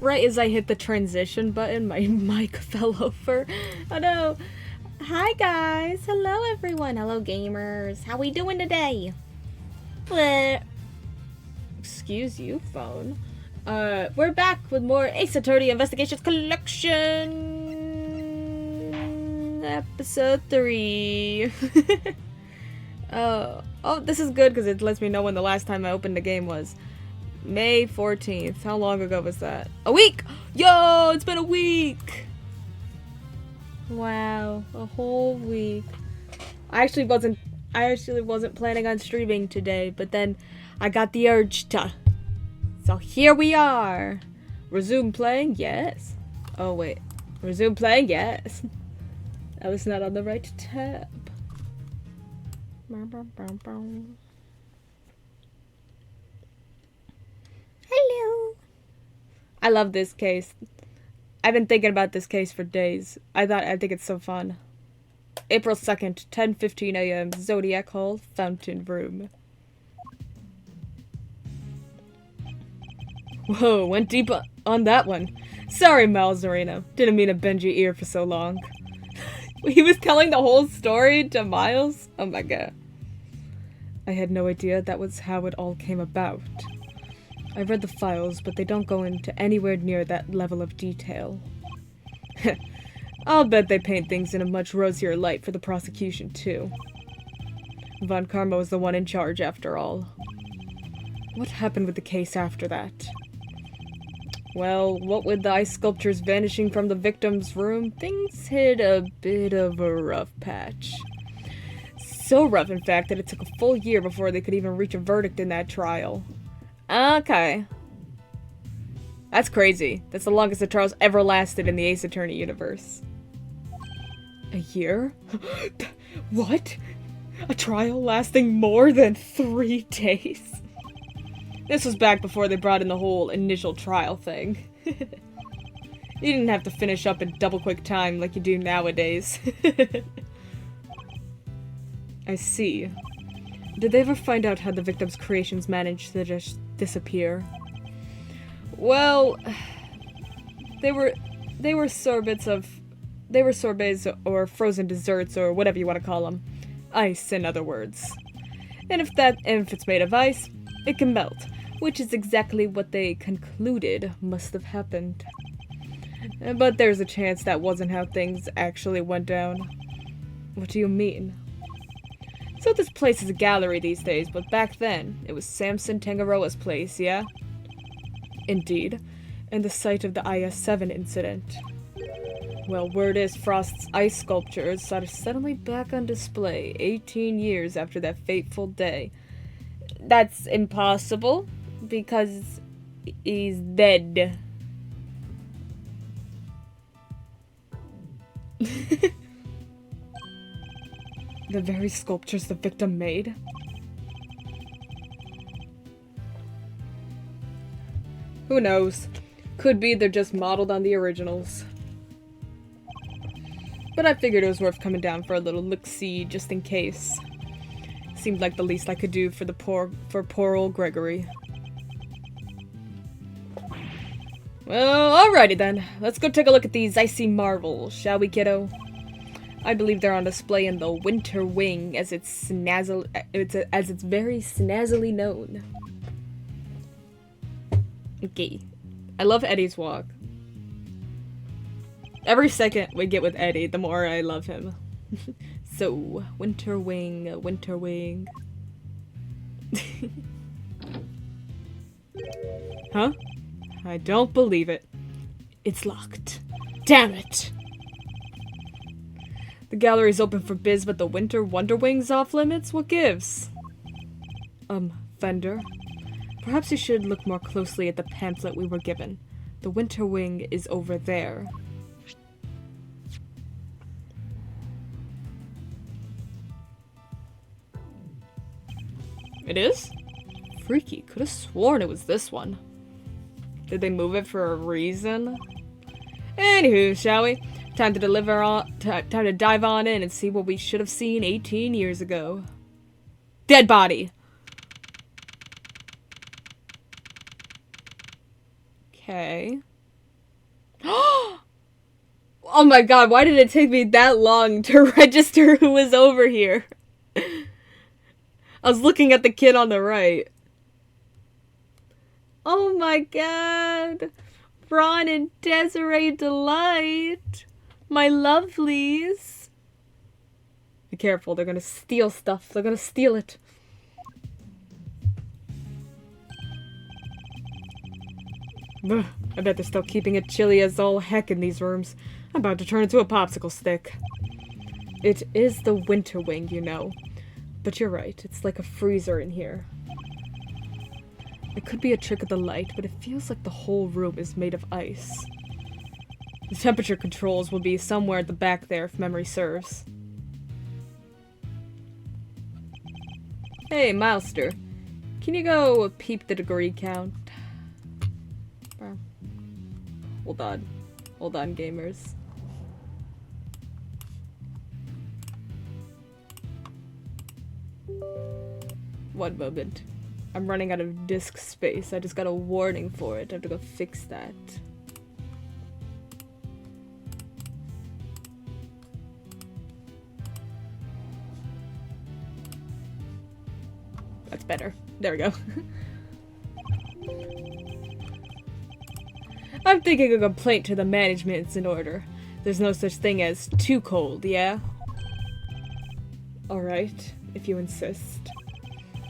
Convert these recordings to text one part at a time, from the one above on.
Right as I hit the transition button, my mic fell over. Oh no. Hi guys. Hello everyone. Hello gamers. How we doing today? Excuse you, phone. We're back with more Ace Attorney Investigations Collection. Episode 3. Oh, this is good because it lets me know when the last time I opened the game was. May 14th. How long ago was that? A week! Yo, it's been a week! Wow, a whole week. I actually wasn't planning on streaming today, but then I got the urge to. So here we are. Resume playing? Yes. Oh wait. Resume playing? Yes. I was not on the right tab. Hello. I love this case. I've been thinking about this case for days. I think it's so fun. April 2nd, 10:15 a.m. Zodiac Hall, Fountain Room. Whoa, went deep on that one. Sorry, Malzarino. Didn't mean to bend your ear for so long. He was telling the whole story to Miles? Oh my god. I had no idea that was how it all came about. I read the files, but they don't go into anywhere near that level of detail. I'll bet they paint things in a much rosier light for the prosecution, too. Von Karma was the one in charge, after all. What happened with the case after that? Well, what with the ice sculptures vanishing from the victim's room, things hit a bit of a rough patch. So rough, in fact, that it took a full year before they could even reach a verdict in that trial. Okay. That's crazy. That's the longest the trial's ever lasted in the Ace Attorney universe. A year? What? A trial lasting more than 3 days? This was back before they brought in the whole initial trial thing. You didn't have to finish up in double quick time like you do nowadays. I see. Did they ever find out how the victim's creations managed to just disappear? Well, they were sorbets or frozen desserts or whatever you want to call them. Ice, in other words. And if it's made of ice, it can melt, which is exactly what they concluded must have happened. But there's a chance that wasn't how things actually went down. What do you mean? So this place is a gallery these days, but back then, it was Samson Tangaroa's place, yeah? Indeed, and the site of the IS-7 incident. Well, word is Frost's ice sculptures are suddenly back on display 18 years after that fateful day. That's impossible, because he's dead. The very sculptures the victim made? Who knows? Could be they're just modeled on the originals. But I figured it was worth coming down for a little look-see just in case. Seemed like the least I could do for poor old Gregory. Well, alrighty then. Let's go take a look at these icy marvels, shall we, kiddo? I believe they're on display in the Winter Wing, as it's very snazzily known. Okay. I love Eddie's walk. Every second we get with Eddie, the more I love him. So, Winter Wing, Winter Wing. Huh? I don't believe it. It's locked. Damn it! The gallery's open for biz, but the Winter Wonder Wing's off limits? What gives? Fender? Perhaps you should look more closely at the pamphlet we were given. The Winter Wing is over there. It is? Freaky. Could have sworn it was this one. Did they move it for a reason? Anywho, shall we? Time to time to dive on in and see what we should have seen 18 years ago. Dead body! Okay. Oh my god, why did it take me that long to register who was over here? I was looking at the kid on the right. Oh my god. Ron and Desiree Delight. My lovelies. Be careful, they're gonna steal stuff. They're gonna steal it. Ugh, I bet they're still keeping it chilly as all heck in these rooms. I'm about to turn into a popsicle stick. It is the winter wing, you know. But you're right, it's like a freezer in here. It could be a trick of the light, but it feels like the whole room is made of ice. The temperature controls will be somewhere at the back there if memory serves. Hey, Milester. Can you go peep the degree count? Hold on. Hold on, gamers. One moment. I'm running out of disk space. I just got a warning for it. I have to go fix that. That's better. There we go. I'm thinking a complaint to the management's in order. There's no such thing as too cold, yeah? Alright, if you insist.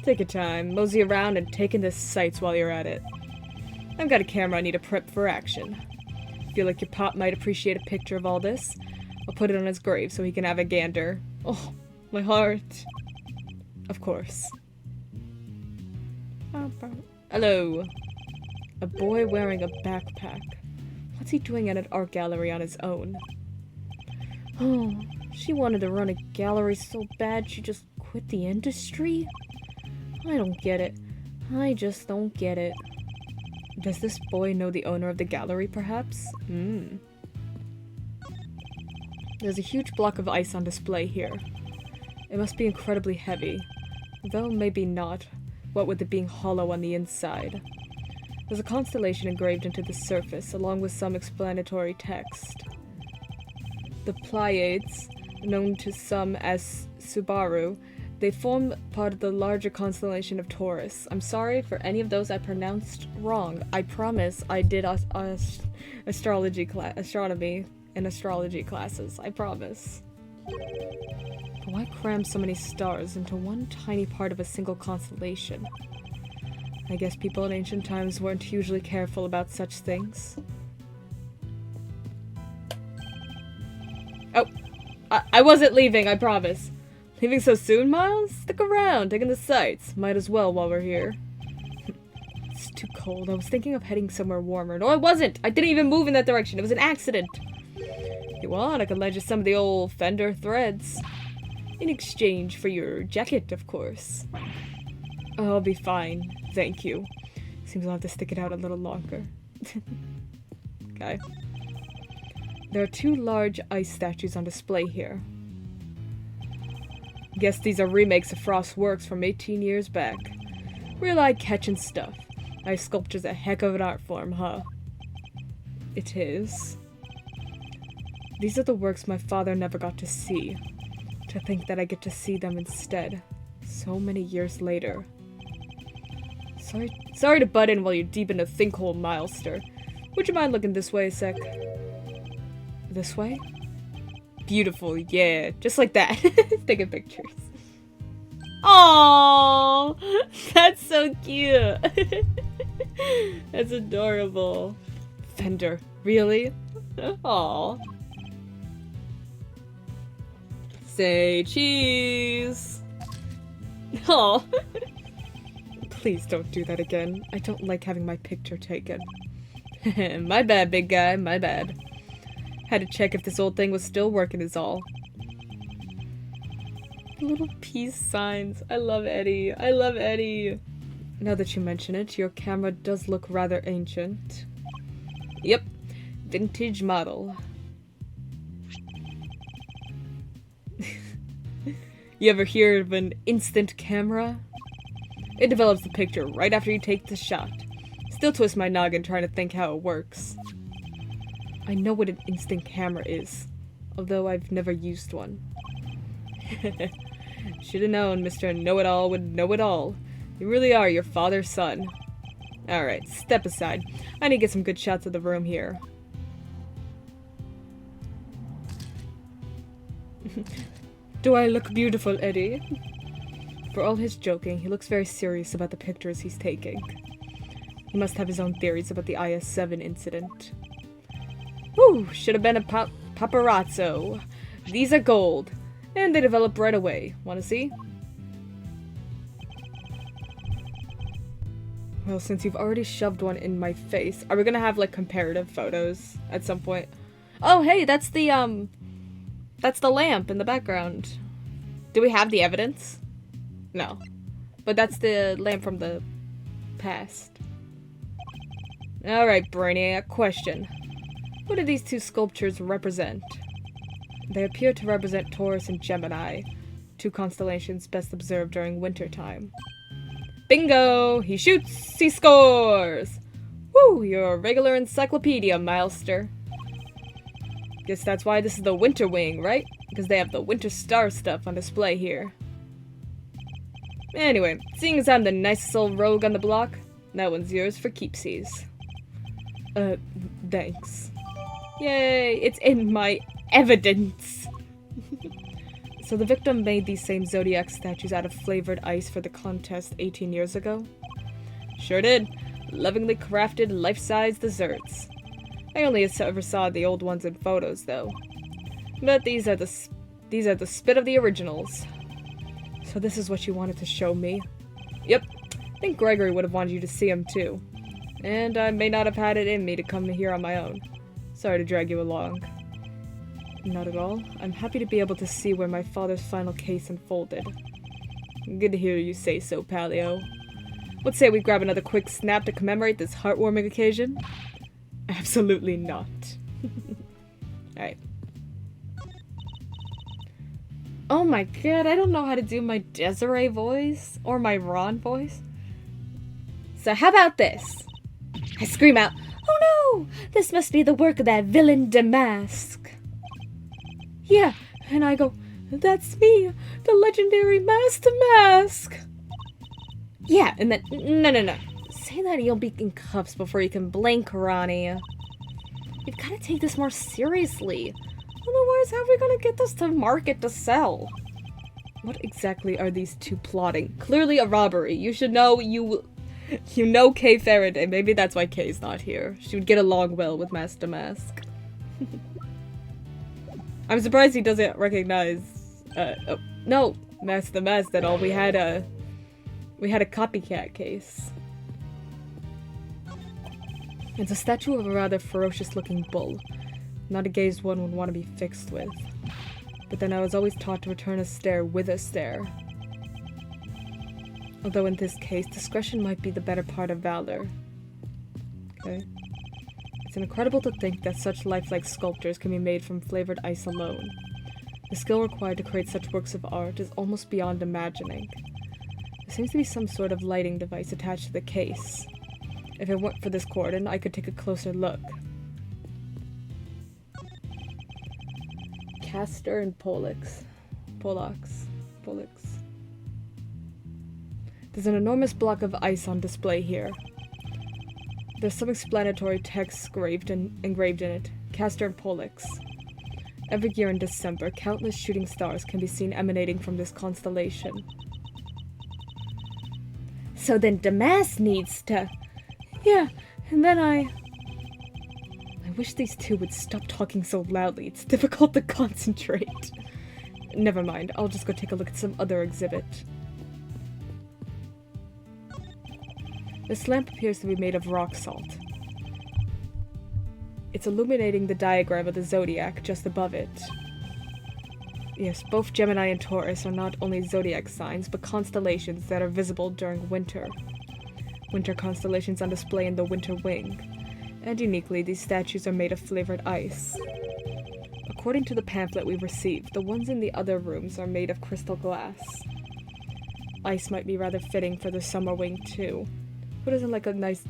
Take your time, mosey around and take in the sights while you're at it. I've got a camera I need to prep for action. Feel like your pop might appreciate a picture of all this. I'll put it on his grave so he can have a gander. Oh, my heart. Of course. Hello. A boy wearing a backpack. What's he doing at an art gallery on his own? Oh, she wanted to run a gallery so bad she just quit the industry? I don't get it. I just don't get it. Does this boy know the owner of the gallery, perhaps? There's a huge block of ice on display here. It must be incredibly heavy. Though maybe not, what with it being hollow on the inside. There's a constellation engraved into the surface, along with some explanatory text. The Pleiades, known to some as Subaru, they form part of the larger constellation of Taurus. I'm sorry for any of those I pronounced wrong. I promise I did astronomy and astrology classes. I promise. But why cram so many stars into one tiny part of a single constellation? I guess people in ancient times weren't hugely careful about such things. Oh, I wasn't leaving, I promise. Leaving so soon, Miles? Stick around, taking the sights. Might as well while we're here. It's too cold. I was thinking of heading somewhere warmer. No, I wasn't! I didn't even move in that direction. It was an accident. If you want, I could lend you some of the old Fender threads. In exchange for your jacket, of course. I'll be fine. Thank you. Seems I'll have to stick it out a little longer. Okay. There are two large ice statues on display here. Guess these are remakes of Frost's works from 18 years back. Real eye-catching stuff. Ice sculpture's a heck of an art form, huh? It is. These are the works my father never got to see. To think that I get to see them instead. So many years later. Sorry to butt in while you're deep in a thinkhole, Milester. Would you mind looking this way a sec? This way? Beautiful, yeah. Just like that. Taking pictures. Aww! That's so cute. That's adorable. Fender, really? Aww. Say cheese. Aww. Please don't do that again. I don't like having my picture taken. My bad, big guy, my bad. Had to check if this old thing was still working is all. Little peace signs. I love Eddie. I love Eddie. Now that you mention it, your camera does look rather ancient. Yep. Vintage model. You ever hear of an instant camera? It develops the picture right after you take the shot. Still twist my noggin trying to think how it works. I know what an instant camera is, although I've never used one. Should have known Mr. Know-It-All would know it all. You really are your father's son. Alright, step aside. I need to get some good shots of the room here. Do I look beautiful, Eddie? For all his joking, he looks very serious about the pictures he's taking. He must have his own theories about the IS-7 incident. Whew, should have been a paparazzo. These are gold. And they develop right away. Wanna see? Well, since you've already shoved one in my face, are we gonna have, like, comparative photos at some point? Oh, hey, that's the lamp in the background. Do we have the evidence? No. But that's the lamp from the past. Alright, Brainiac, question. What do these two sculptures represent? They appear to represent Taurus and Gemini, two constellations best observed during wintertime. Bingo! He shoots, he scores! Woo, you're a regular encyclopedia, Milester. Guess that's why this is the Winter Wing, right? Because they have the Winter Star stuff on display here. Anyway, seeing as I'm the nicest old rogue on the block, that one's yours for keepsies. Thanks. Yay, it's in my evidence! So the victim made these same Zodiac statues out of flavored ice for the contest 18 years ago? Sure did. Lovingly crafted life-size desserts. I only ever saw the old ones in photos, though. But these are the spit of the originals. So this is what you wanted to show me? Yep. I think Gregory would have wanted you to see him, too. And I may not have had it in me to come here on my own. Sorry to drag you along. Not at all. I'm happy to be able to see where my father's final case unfolded. Good to hear you say so, Paleo. Let's say we grab another quick snap to commemorate this heartwarming occasion? Absolutely not. Alright. Oh my god, I don't know how to do my Desiree voice, or my Ron voice. So how about this? I scream out, "Oh no! This must be the work of that villain Damask." Yeah, and I go, "That's me, the legendary Master Mask." Yeah, and then, no. Say that you'll be in cuffs before you can blink, Ronnie. You've gotta take this more seriously. Otherwise, how are we gonna get this to market to sell? What exactly are these two plotting? Clearly a robbery. You should know, you know Kay Faraday. Maybe that's why Kay's not here. She would get along well with Master Mask. I'm surprised he doesn't recognize, oh, no, Master Mask at all. We had a copycat case. It's a statue of a rather ferocious-looking bull. Not a gaze one would want to be fixed with. But then I was always taught to return a stare with a stare. Although in this case, discretion might be the better part of valor. Okay. It's incredible to think that such lifelike sculptures can be made from flavored ice alone. The skill required to create such works of art is almost beyond imagining. There seems to be some sort of lighting device attached to the case. If it weren't for this cordon, I could take a closer look. Castor and Pollux. There's an enormous block of ice on display here. There's some explanatory text engraved in it. Castor and Pollux. Every year in December, countless shooting stars can be seen emanating from this constellation. So then Damask needs to... Yeah, and then I wish these two would stop talking so loudly. It's difficult to concentrate. Never mind, I'll just go take a look at some other exhibit. This lamp appears to be made of rock salt. It's illuminating the diagram of the zodiac just above it. Yes, both Gemini and Taurus are not only zodiac signs, but constellations that are visible during winter. Winter constellations on display in the Winter Wing. And uniquely, these statues are made of flavored ice. According to the pamphlet we received, the ones in the other rooms are made of crystal glass. Ice might be rather fitting for the Summer Wing too. Who doesn't like a nice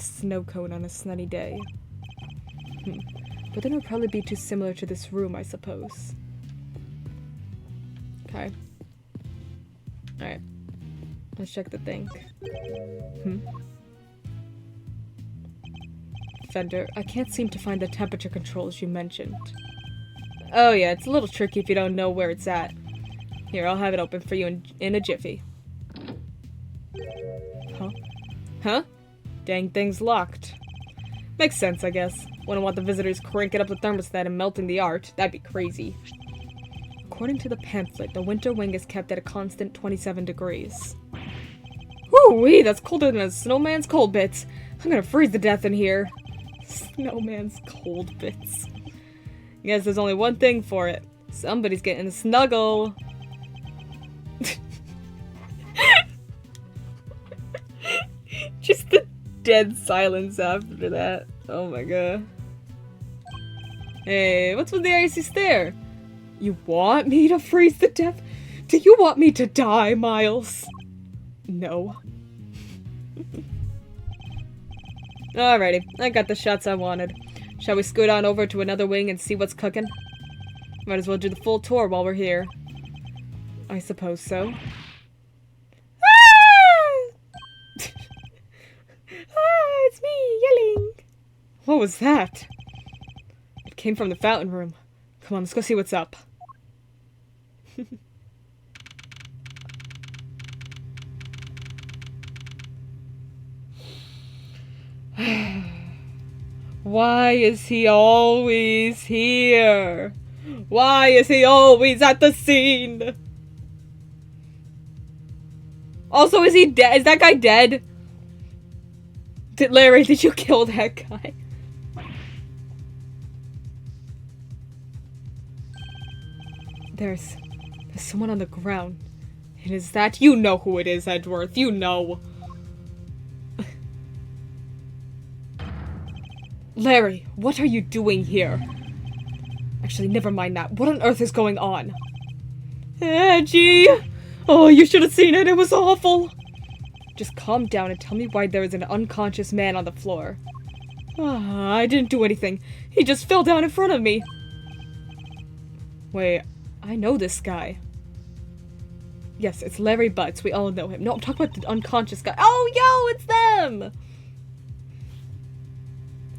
snow cone on a sunny day? But then it would probably be too similar to this room, I suppose. Okay. Alright. Let's check the thing. Fender, I can't seem to find the temperature controls you mentioned. Oh yeah, it's a little tricky if you don't know where it's at. Here, I'll have it open for you in a jiffy. Huh? Huh? Dang thing's locked. Makes sense, I guess. Wouldn't want the visitors cranking up the thermostat and melting the art. That'd be crazy. According to the pamphlet, the winter wing is kept at a constant 27 degrees. Whoo-wee, that's colder than a snowman's cold bits. I'm gonna freeze to death in here. Snowman's cold bits. I guess there's only one thing for it. Somebody's getting a snuggle. Just the dead silence after that. Oh my god. Hey, what's with the icy stare? You want me to freeze to death? Do you want me to die, Miles? No. Alrighty, I got the shots I wanted. Shall we scoot on over to another wing and see what's cooking? Might as well do the full tour while we're here. I suppose so. It's me, yelling! What was that? It came from the fountain room. Come on, let's go see what's up. Why is he always here? Why is he always at the scene? Also, is he dead? Is that guy dead? Larry, did you kill that guy? There's someone on the ground. And is that? You know who it is, Edgeworth. You know. Larry, what are you doing here? Actually, never mind that. What on earth is going on? Edgy! Oh, you should have seen it. It was awful. Just calm down and tell me why there is an unconscious man on the floor. I didn't do anything. He just fell down in front of me. Wait, I know this guy. Yes, it's Larry Butts. We all know him. No, I'm talking about the unconscious guy. Oh, yo, it's them!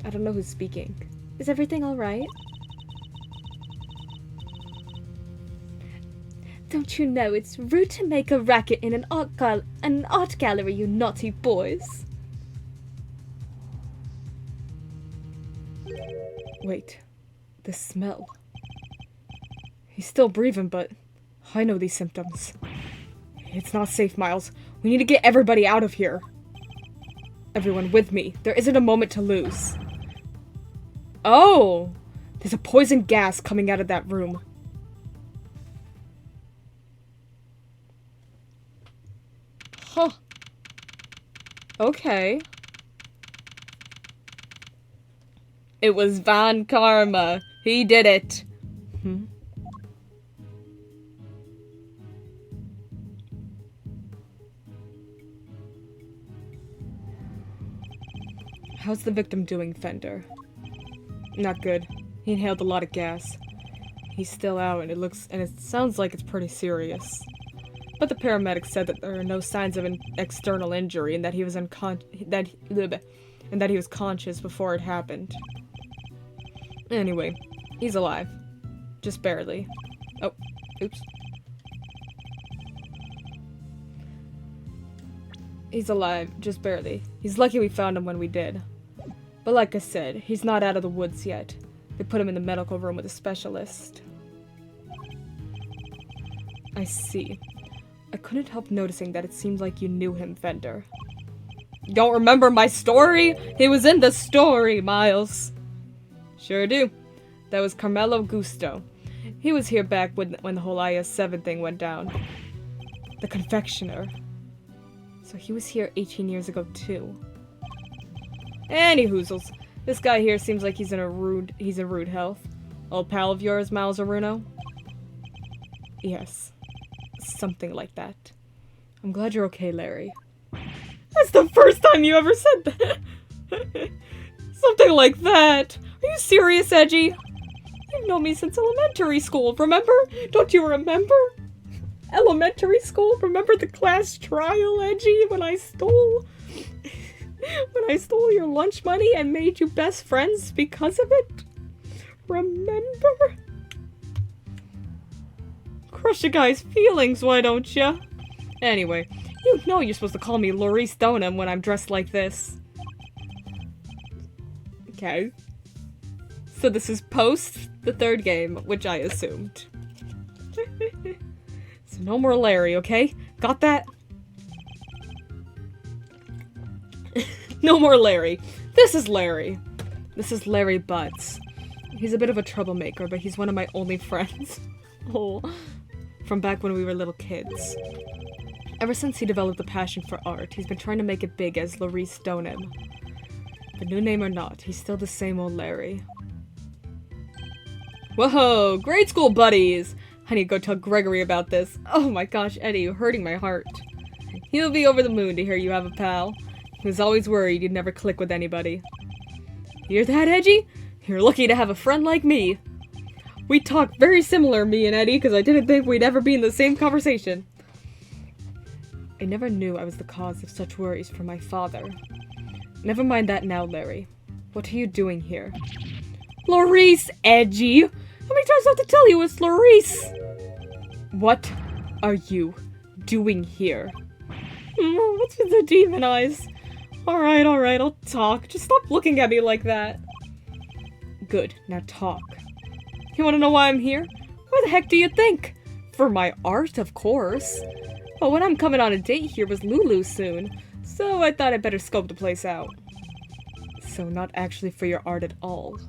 I don't know who's speaking. Is everything alright? Don't you know it's rude to make a racket in an art gallery, you naughty boys? Wait, the smell. He's still breathing, but I know these symptoms. It's not safe, Miles. We need to get everybody out of here. Everyone with me. There isn't a moment to lose. Oh! There's a poison gas coming out of that room. Huh. Okay. It was Von Karma. He did it. How's the victim doing, Fender? Not good. He inhaled a lot of gas. He's still out, and it sounds like it's pretty serious. But the paramedics said that there are no signs of an external injury, and that he was and that he was conscious before it happened. Anyway, he's alive. Just barely. Oh, oops. He's alive, just barely. He's lucky we found him when we did. But like I said, he's not out of the woods yet. They put him in the medical room with a specialist. I see. I couldn't help noticing that it seemed like you knew him, Fender. Don't remember my story? He was in the story, Miles. Sure do. That was Carmelo Gusto. He was here back when the whole IS-7 thing went down. The confectioner. So he was here 18 years ago, too. Any hoozles. This guy here seems like he's in rude health. Old pal of yours, Miles Aruno? Yes. Something like that. I'm glad you're okay, Larry. That's the first time you ever said that! Something like that! Are you you serious, Edgy? You've known me since elementary school, remember? Don't you remember? Elementary school? Remember the class trial, Edgy, when I stole your lunch money and made you best friends because of it? Remember? Crush a guy's feelings, why don't ya? Anyway, you know you're supposed to call me Laurice Stoneham when I'm dressed like this. Okay. So this is post the third game, which I assumed. So no more Larry, okay? Got that? No more Larry. This is Larry. This is Larry Butts. He's a bit of a troublemaker, but he's one of my only friends. Oh, from back when we were little kids. Ever since he developed a passion for art, he's been trying to make it big as Laurice Stoneham. But new name or not, he's still the same old Larry. Whoa, grade school buddies! I need to go tell Gregory about this. Oh my gosh, Eddie, you're hurting my heart. He'll be over the moon to hear you have a pal. He was always worried you'd never click with anybody. Hear that, Edgy? You're lucky to have a friend like me. We talk very similar, me and Eddie, because I didn't think we'd ever be in the same conversation. I never knew I was the cause of such worries for my father. Never mind that now, Larry. What are you doing here? Laurice, Edgy! How many times do I have to tell you it's Laurice? What are you doing here? What's with the demon eyes? Alright, I'll talk. Just stop looking at me like that. Good, now talk. You wanna know why I'm here? Why the heck do you think? For my art, of course. But when I'm coming on a date here with Lulu soon, so I thought I'd better scope the place out. So not actually for your art at all.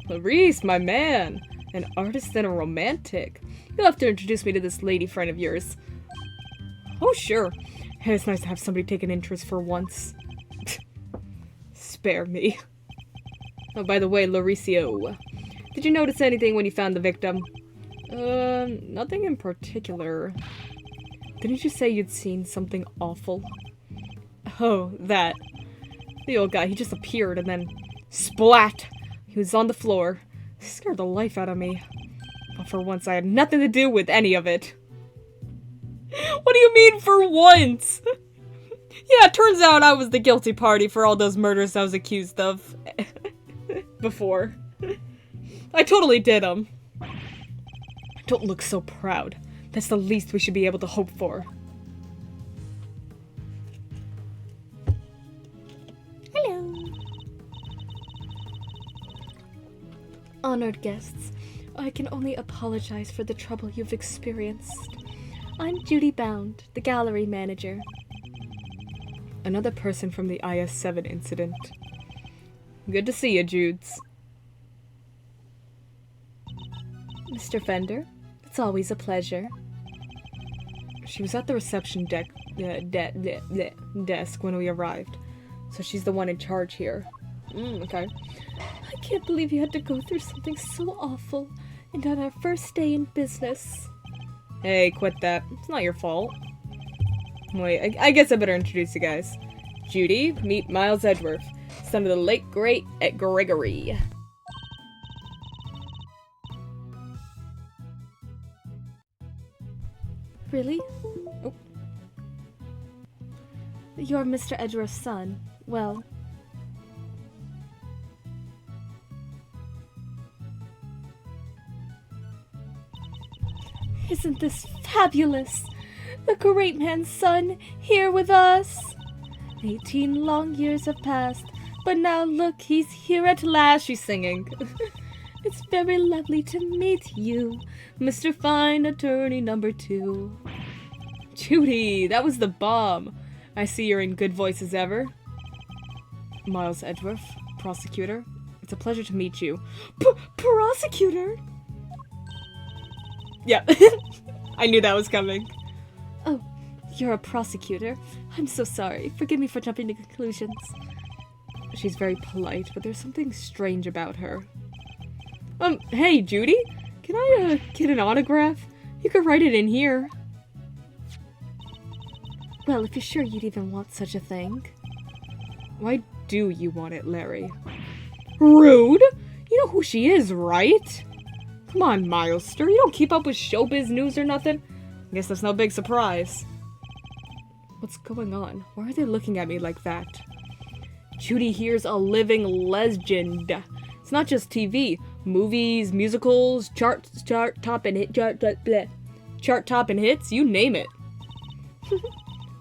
Laurice, my man! An artist and a romantic. You'll have to introduce me to this lady friend of yours. Oh, sure. It's nice to have somebody take an interest for once. Spare me. Oh, by the way, Lauricio, did you notice anything when you found the victim? Nothing in particular. Didn't you say you'd seen something awful? Oh, that. The old guy, he just appeared and then... splat! He was on the floor. Scared the life out of me. But for once, I had nothing to do with any of it. What do you mean, for once? Yeah, it turns out I was the guilty party for all those murders I was accused of. Before. I totally did them. Don't look so proud. That's the least we should be able to hope for. Hello. Honored guests, I can only apologize for the trouble you've experienced. I'm Judy Bound, the gallery manager. Another person from the IS-7 incident. Good to see you, Judes. Mr. Fender, it's always a pleasure. She was at the reception desk when we arrived, so she's the one in charge here. Okay. I can't believe you had to go through something so awful, and on our first day in business. Hey, quit that. It's not your fault. Wait, I guess I better introduce you guys. Judy, meet Miles Edgeworth, son of the late, great Gregory. Really? Oh. You're Mr. Edgeworth's son. Well... Isn't this fabulous? The great man's son, here with us. 18 long years have passed, but now look, he's here at last, she's singing. It's very lovely to meet you, Mr. Fine Attorney number 2. Judy, that was the bomb. I see you're in good voice as ever. Miles Edgeworth, prosecutor. It's a pleasure to meet you. Prosecutor? Yeah, I knew that was coming. Oh, you're a prosecutor. I'm so sorry. Forgive me for jumping to conclusions. She's very polite, but there's something strange about her. Hey, Judy? Can I, get an autograph? You could write it in here. Well, if you're sure you'd even want such a thing. Why do you want it, Larry? Rude? You know who she is, right? Come on, Milester, you don't keep up with showbiz news or nothing? I guess that's no big surprise. What's going on? Why are they looking at me like that? Judy here's a living legend. It's not just TV. Movies, musicals, chart top and hits, you name it.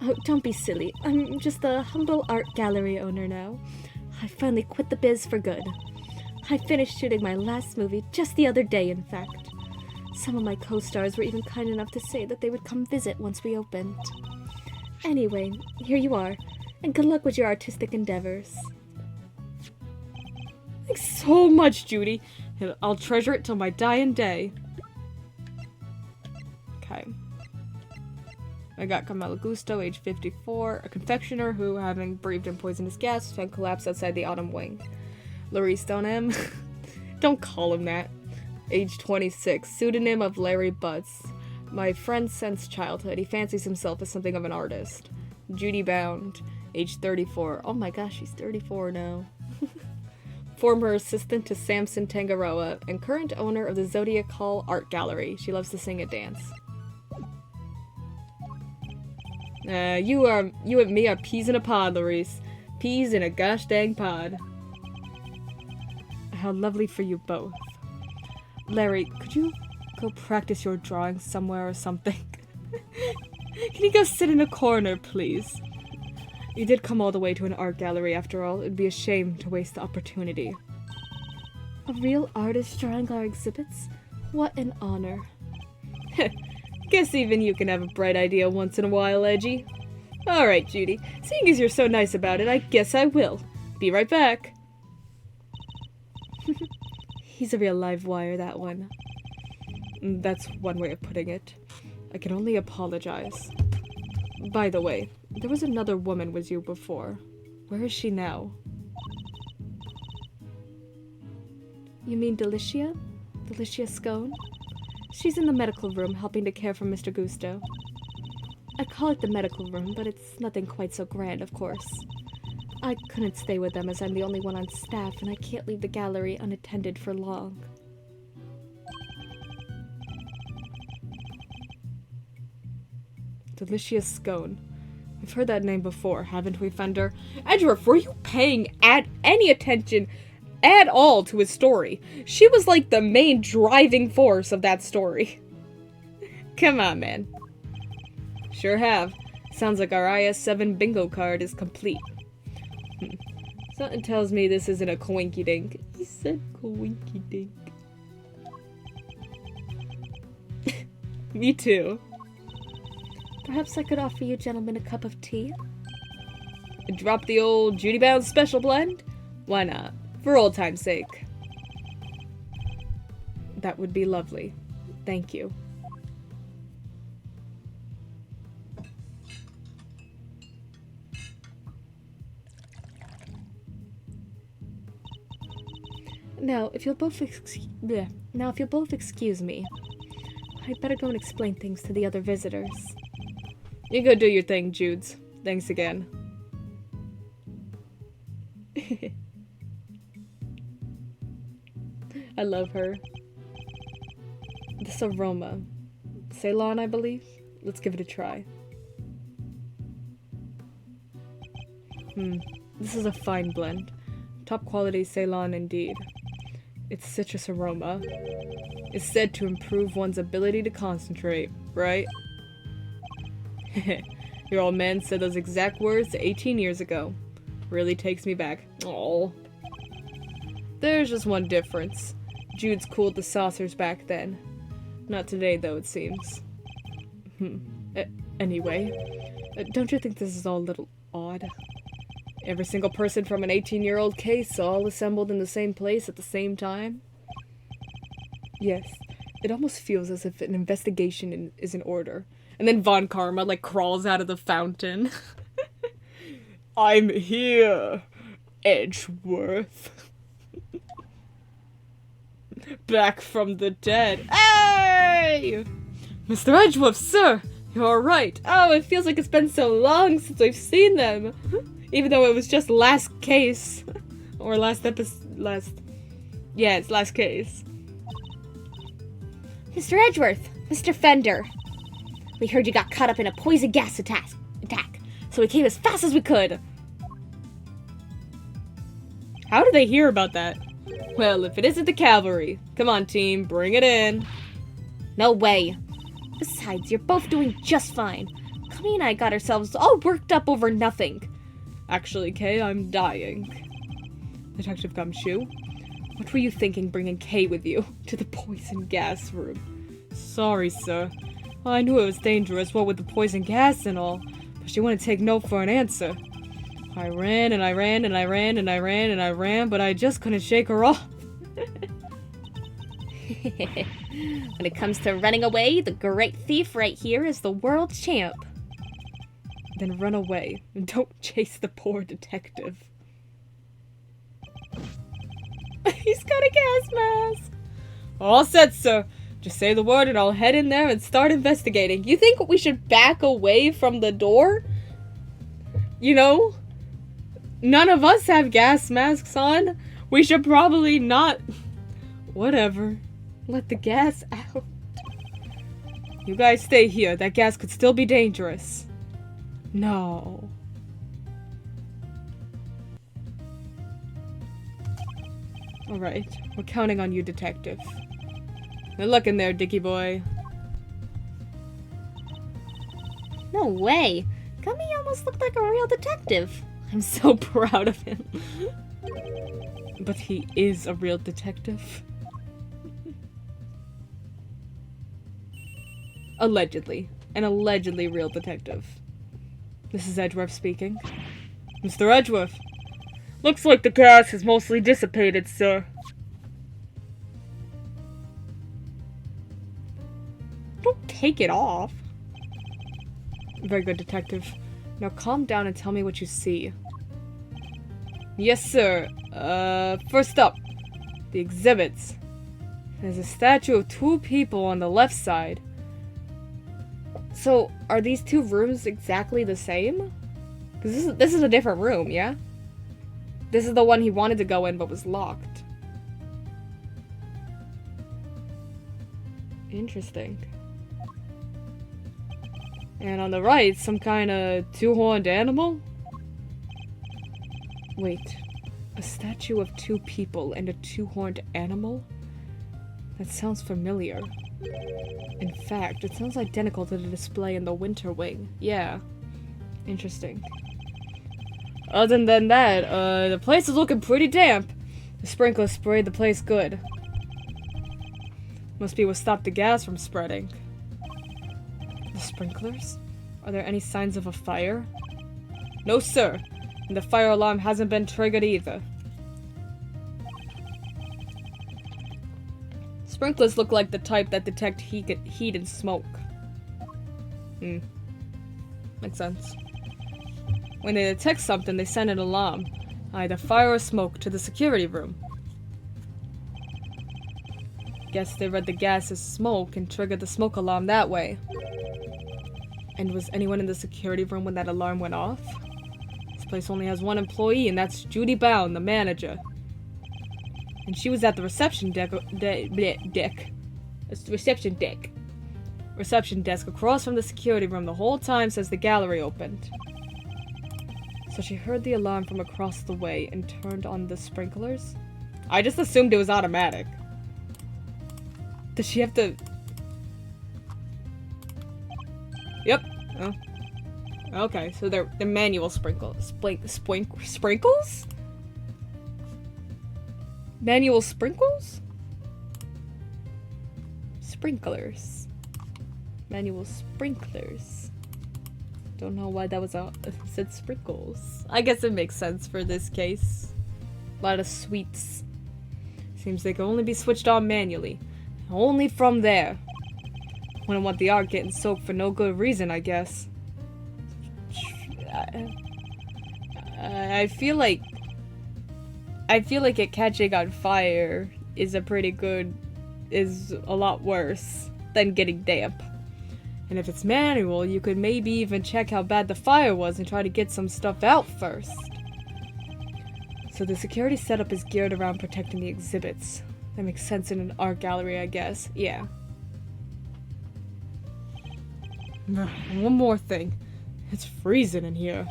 Oh, don't be silly. I'm just a humble art gallery owner now. I finally quit the biz for good. I finished shooting my last movie just the other day, in fact. Some of my co-stars were even kind enough to say that they would come visit once we opened. Anyway, here you are, and good luck with your artistic endeavors. Thanks so much, Judy. I'll treasure it till my dying day. Okay. I got Carmela Gusto, age 54, a confectioner who, having breathed in poisonous gas, found collapsed outside the autumn wing. Larry Stoneham. Don't call him that. Age 26, pseudonym of Larry Butts. My friend since childhood. He fancies himself as something of an artist. Judy Bound, age 34. Oh my gosh, she's 34 now. Former assistant to Samson Tangaroa, and current owner of the Zodiac Hall Art Gallery. She loves to sing and dance. You and me are peas in a pod, Larice. Peas in a gosh dang pod. How lovely for you both. Larry, could you go practice your drawing somewhere or something? Can you go sit in a corner, please? You did come all the way to an art gallery after all. It'd be a shame to waste the opportunity. A real artist drawing our exhibits? What an honor. Guess even you can have a bright idea once in a while, Edgy. Alright, Judy. Seeing as you're so nice about it, I guess I will. Be right back. He's a real live wire, that one. That's one way of putting it. I can only apologize. By the way, there was another woman with you before. Where is she now? You mean Delicia? Delicia Scone? She's in the medical room helping to care for Mr. Gusto. I call it the medical room, but it's nothing quite so grand, of course. I couldn't stay with them as I'm the only one on staff, and I can't leave the gallery unattended for long. Delicia Scone. We've heard that name before, haven't we, Fender? Edgeworth, were you paying any attention at all to his story? She was like the main driving force of that story. Come on, man. Sure have. Sounds like our IS-7 bingo card is complete. Something tells me this isn't a coinky-dink. He said coinky-dink. Me too. Perhaps I could offer you gentlemen a cup of tea? Drop the old Judy Bound special blend? Why not? For old time's sake. That would be lovely. Thank you. Now, if you'll both excuse me, I'd better go and explain things to the other visitors. You go do your thing, Judes. Thanks again. I love her. This aroma. Ceylon, I believe? Let's give it a try. This is a fine blend. Top quality Ceylon indeed. Its citrus aroma is said to improve one's ability to concentrate, right? Your old man said those exact words 18 years ago. Really takes me back. Aww. There's just one difference. Jude's cooled the saucers back then. Not today, though, it seems. Anyway, don't you think this is all a little odd? Every single person from an 18-year-old case all assembled in the same place at the same time? Yes, it almost feels as if an investigation is in order. And then Von Karma, like, crawls out of the fountain. I'm here, Edgeworth. Back from the dead. Hey! Mr. Edgeworth, sir! You're right. Oh, it feels like it's been so long since we've seen them. Even though it was just last case. Or last episode, yeah, it's last case. Mr. Edgeworth, Mr. Fender. We heard you got caught up in a poison gas attack, so we came as fast as we could. How did they hear about that? Well, if it isn't the cavalry. Come on, team, bring it in. No way. Besides, you're both doing just fine. Kami and I got ourselves all worked up over nothing. Actually, Kay, I'm dying. Detective Gumshoe, what were you thinking bringing Kay with you to the poison gas room? Sorry, sir. Well, I knew it was dangerous, what with the poison gas and all, but she wouldn't take no for an answer. I ran and I ran and I ran and I ran and I ran, but I just couldn't shake her off. When it comes to running away, the great thief right here is the world champ. Then run away and don't chase the poor detective. He's got a gas mask. All set, sir. Just say the word and I'll head in there and start investigating. You think we should back away from the door? You know? None of us have gas masks on. We should probably not... Whatever. Let the gas out. You guys stay here. That gas could still be dangerous. No. Alright. We're counting on you, detective. Good luck in there, Dickie boy. No way. Gummy almost looked like a real detective. I'm so proud of him. But he is a real detective. Allegedly. An allegedly real detective. This is Edgeworth speaking. Mr. Edgeworth. Looks like the gas is mostly dissipated, sir. Don't take it off. Very good, detective. Now calm down and tell me what you see. Yes, sir. First up, the exhibits. There's a statue of two people on the left side. So, are these two rooms exactly the same? Because this is a different room, yeah? This is the one he wanted to go in but was locked. Interesting. And on the right, some kind of two-horned animal? Wait, a statue of two people and a two-horned animal? That sounds familiar. In fact, it sounds identical to the display in the Winter Wing. Yeah. Interesting. Other than that, the place is looking pretty damp. The sprinklers sprayed the place good. Must be what stopped the gas from spreading. The sprinklers? Are there any signs of a fire? No, sir. And the fire alarm hasn't been triggered either. Sprinklers look like the type that detect heat and smoke. Makes sense. When they detect something, they send an alarm. Either fire or smoke to the security room. Guess they read the gas as smoke and triggered the smoke alarm that way. And was anyone in the security room when that alarm went off? This place only has one employee, and that's Judy Bound, the manager. And she was at the reception reception desk across from the security room the whole time since the gallery opened. So she heard the alarm from across the way and turned on the sprinklers? I just assumed it was automatic. Does she have to... Yep. Oh. Okay, so they're manual sprinkles. Sprinkles? Manual sprinkles? Sprinklers. Manual sprinklers. Don't know why that was said sprinkles. I guess it makes sense for this case. A lot of sweets. Seems they can only be switched on manually. Only from there. Wouldn't want the art getting soaked for no good reason, I guess. I feel like it catching on fire is a lot worse than getting damp. And if it's manual, you could maybe even check how bad the fire was and try to get some stuff out first. So the security setup is geared around protecting the exhibits. That makes sense in an art gallery, I guess. Yeah. One more thing. It's freezing in here.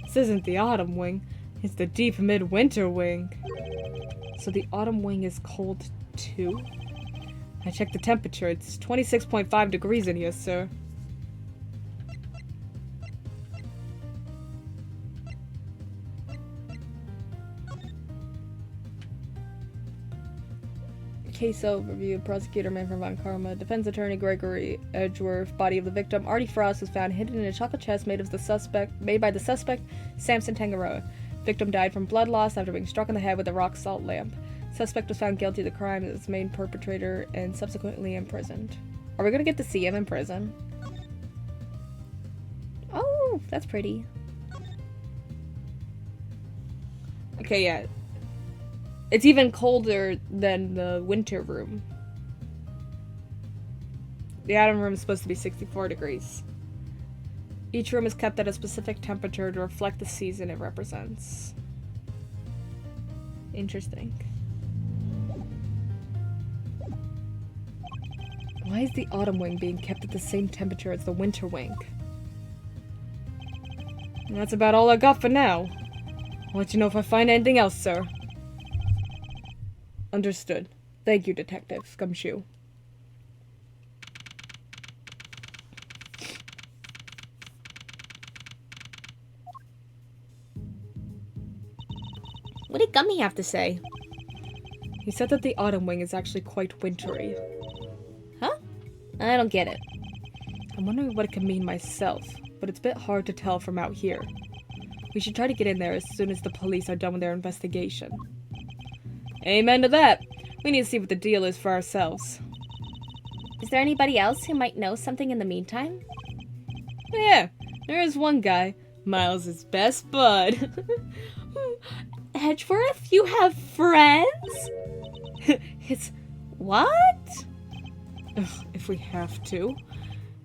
This isn't the autumn wing. It's the deep midwinter wing. So the autumn wing is cold too? I checked the temperature. It's 26.5 degrees in here, sir. Case overview. Prosecutor Manfred von Karma. Defense attorney Gregory Edgeworth. Body of the victim Artie Frost was found hidden in a chocolate chest made by the suspect Samson Tangaroa. Victim died from blood loss after being struck in the head with a rock salt lamp. Suspect was found guilty of the crime as its main perpetrator and subsequently imprisoned. Are we gonna get to see him in prison? Oh, that's pretty. Okay, yeah. It's even colder than the winter room. The autumn room is supposed to be 64 degrees. Each room is kept at a specific temperature to reflect the season it represents. Interesting. Why is the autumn wing being kept at the same temperature as the winter wing? And that's about all I got for now. I'll let you know if I find anything else, sir. Understood. Thank you, Detective Gumshoe. What did Gummy have to say? He said that the autumn wing is actually quite wintry. Huh? I don't get it. I'm wondering what it could mean myself, but it's a bit hard to tell from out here. We should try to get in there as soon as the police are done with their investigation. Amen to that. We need to see what the deal is for ourselves. Is there anybody else who might know something in the meantime? Yeah, there is one guy. Miles' best bud. Edgeworth, you have friends? It's... what? Ugh, if we have to.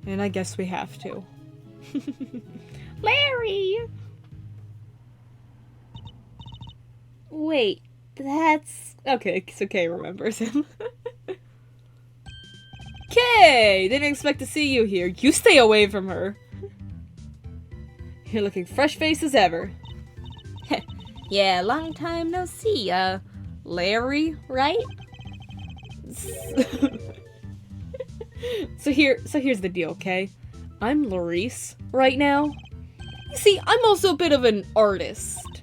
And I guess we have to. Larry! Wait, that's... okay, so Kay remembers him. Kay! Didn't expect to see you here. You stay away from her. You're looking fresh-faced as ever. Yeah, long time no see. Larry, right? So here's the deal, okay? I'm Larice right now. You see, I'm also a bit of an artist.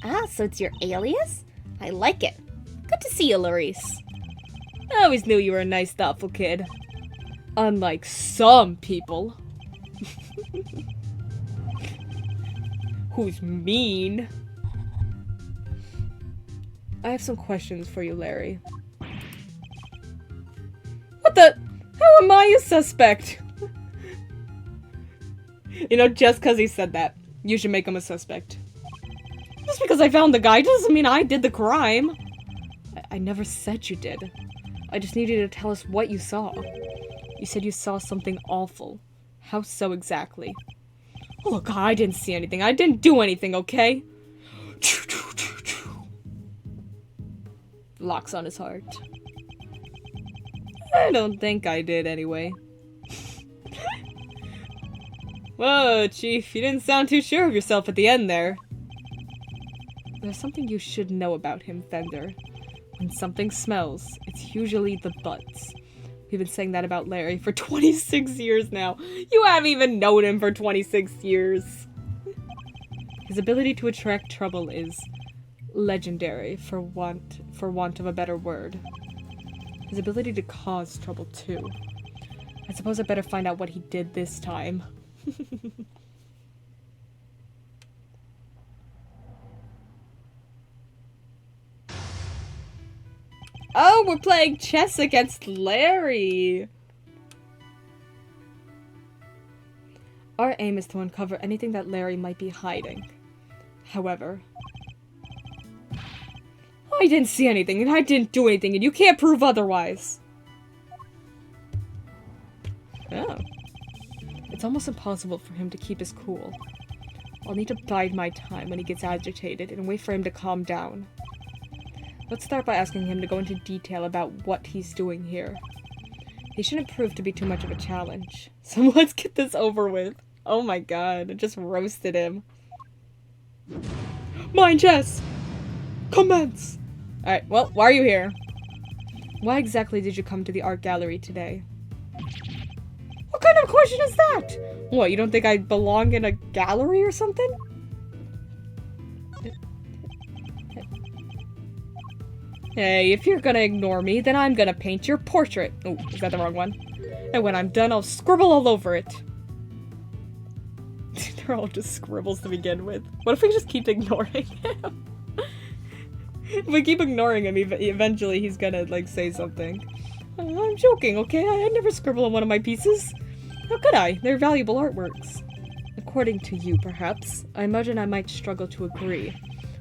Ah, so it's your alias? I like it. Good to see you, Larice. I always knew you were a nice, thoughtful kid. Unlike some people. Who's mean. I have some questions for you, Larry. What the? How am I a suspect? You know, just because he said that, you should make him a suspect. Just because I found the guy doesn't mean I did the crime. I never said you did. I just need you to tell us what you saw. You said you saw something awful. How so exactly? Oh, look, I didn't see anything. I didn't do anything, okay? Locks on his heart. I don't think I did anyway. Whoa, Chief, you didn't sound too sure of yourself at the end there. There's something you should know about him, Fender. When something smells, it's usually the butts. We've been saying that about Larry for 26 years now. You haven't even known him for 26 years. His ability to attract trouble is legendary, for want of a better word. His ability to cause trouble, too. I suppose I better find out what he did this time. Oh, we're playing chess against Larry! Our aim is to uncover anything that Larry might be hiding. However, I didn't see anything, and I didn't do anything, and you can't prove otherwise. Oh. It's almost impossible for him to keep his cool. I'll need to bide my time when he gets agitated and wait for him to calm down. Let's start by asking him to go into detail about what he's doing here. He shouldn't prove to be too much of a challenge. So let's get this over with. Oh my god, I just roasted him. Mind chess! Commence! Alright, well, why are you here? Why exactly did you come to the art gallery today? What kind of question is that? What, you don't think I belong in a gallery or something? Hey, if you're gonna ignore me, then I'm gonna paint your portrait. Oh, is that the wrong one? And when I'm done, I'll scribble all over it. They're all just scribbles to begin with. What if we just keep ignoring him? If we keep ignoring him, eventually he's gonna, like, say something. I'm joking, okay? I'd never scribble on one of my pieces. How could I? They're valuable artworks. According to you, perhaps. I imagine I might struggle to agree.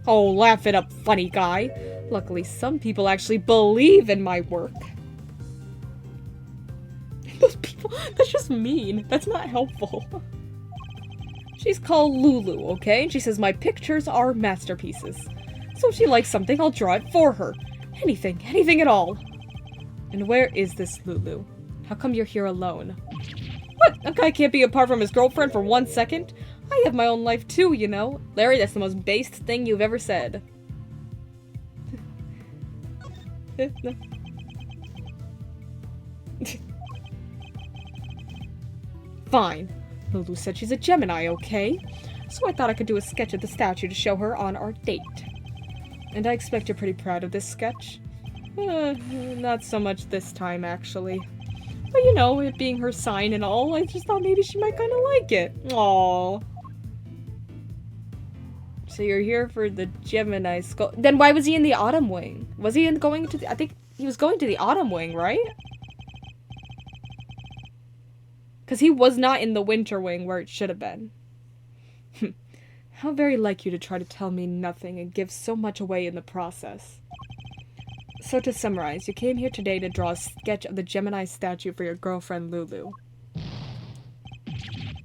Oh, laugh it up, funny guy. Luckily, some people actually believe in my work. Those people, that's just mean. That's not helpful. She's called Lulu, okay? And she says my pictures are masterpieces. So if she likes something, I'll draw it for her. Anything at all. And where is this Lulu? How come you're here alone? What? A guy can't be apart from his girlfriend for 1 second? I have my own life too, you know? Larry, that's the most based thing you've ever said. Fine. Lulu said she's a Gemini, okay? So I thought I could do a sketch of the statue to show her on our date. And I expect you're pretty proud of this sketch. Not so much this time, actually. But you know, it being her sign and all, I just thought maybe she might kind of like it. Aww. So you're here for the Gemini skull. Then why was he in the Autumn Wing? Was he going to the... I think he was going to the Autumn Wing, right? Because he was not in the Winter Wing where it should have been. How very like you to try to tell me nothing and give so much away in the process. So to summarize, you came here today to draw a sketch of the Gemini statue for your girlfriend Lulu.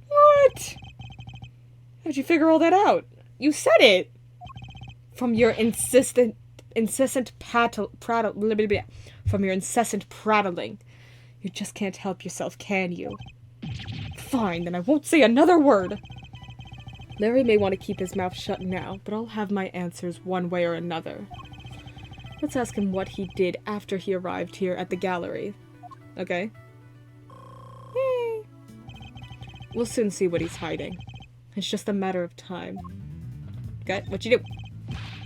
What? How'd you figure all that out? You said it! From your incessant prattling. You just can't help yourself, can you? Fine, then I won't say another word. Larry may want to keep his mouth shut now, but I'll have my answers one way or another. Let's ask him what he did after he arrived here at the gallery. Okay? Yay! We'll soon see what he's hiding. It's just a matter of time. Okay, what you do?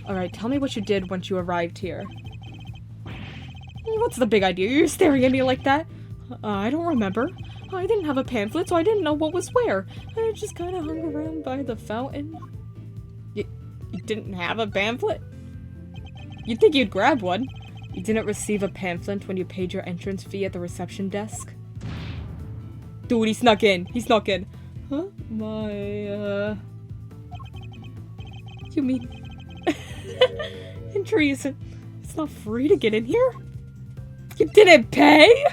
Alright, tell me what you did once you arrived here. What's the big idea? You're staring at me like that? I don't remember. I didn't have a pamphlet, so I didn't know what was where. I just kind of hung around by the fountain. You didn't have a pamphlet? You'd think you'd grab one. You didn't receive a pamphlet when you paid your entrance fee at the reception desk? Dude, he snuck in. He snuck in. Huh? You mean... Entry isn't... It's not free to get in here? You didn't pay?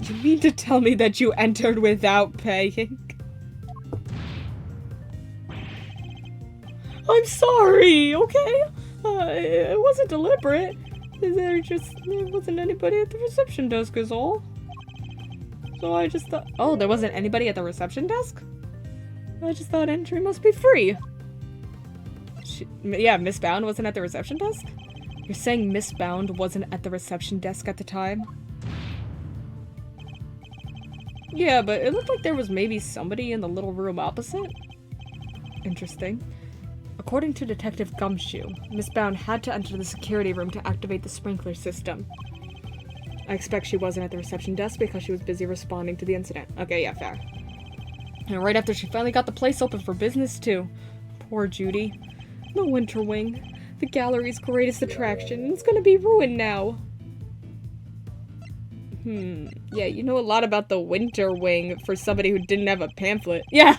You mean to tell me that you entered without paying? I'm sorry, okay? It wasn't deliberate. There wasn't anybody at the reception desk is all. So I just thought... Oh, there wasn't anybody at the reception desk? I just thought entry must be free. Yeah, Miss Bound wasn't at the reception desk? You're saying Miss Bound wasn't at the reception desk at the time? Yeah, but it looked like there was maybe somebody in the little room opposite. Interesting. According to Detective Gumshoe, Miss Bound had to enter the security room to activate the sprinkler system. I expect she wasn't at the reception desk because she was busy responding to the incident. Okay, yeah, fair. And right after she finally got the place open for business, too. Poor Judy. The Winter Wing. The gallery's greatest attraction. It's gonna be ruined now. Yeah, you know a lot about the Winter Wing for somebody who didn't have a pamphlet. Yeah!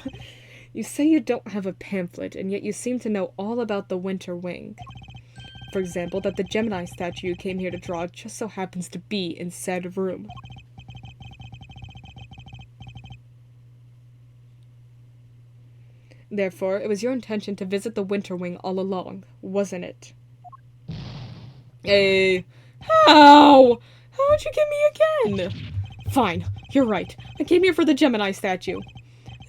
You say you don't have a pamphlet, and yet you seem to know all about the Winter Wing. For example, that the Gemini statue you came here to draw just so happens to be in said room. Therefore, it was your intention to visit the Winter Wing all along, wasn't it? Hey, how? How'd you get me again? Fine, you're right. I came here for the Gemini statue.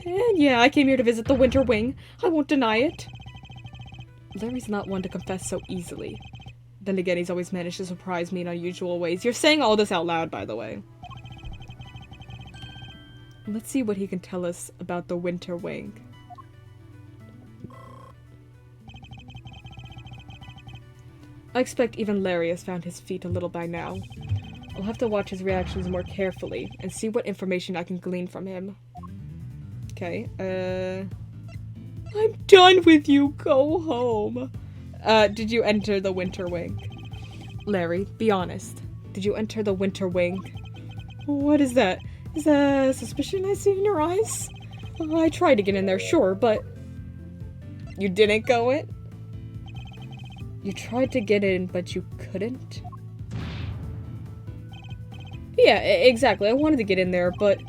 And yeah, I came here to visit the Winter Wing. I won't deny it. Larry's not one to confess so easily. Then again, he's always managed to surprise me in unusual ways. You're saying all this out loud, by the way. Let's see what he can tell us about the Winter Wing. I expect even Larry has found his feet a little by now. I'll have to watch his reactions more carefully and see what information I can glean from him. Okay, I'm done with you. Go home. Did you enter the Winter Wing? Larry, be honest. Did you enter the Winter Wing? What is that? Is that a suspicion I see in your eyes? I tried to get in there, sure, but... You didn't go in? You tried to get in, but you couldn't? Yeah, exactly. I wanted to get in there, but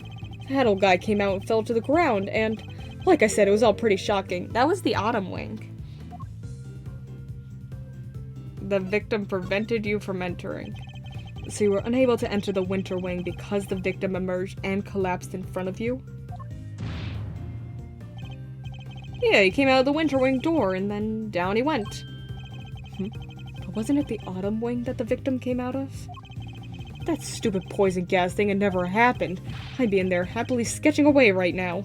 that old guy came out and fell to the ground, and like I said, it was all pretty shocking. That was the Autumn Wing. The victim prevented you from entering. So you were unable to enter the Winter Wing because the victim emerged and collapsed in front of you? Yeah, he came out of the Winter Wing door, and then down he went. But wasn't it the Autumn Wing that the victim came out of? That stupid poison gas thing had never happened. I'd be in there happily sketching away right now.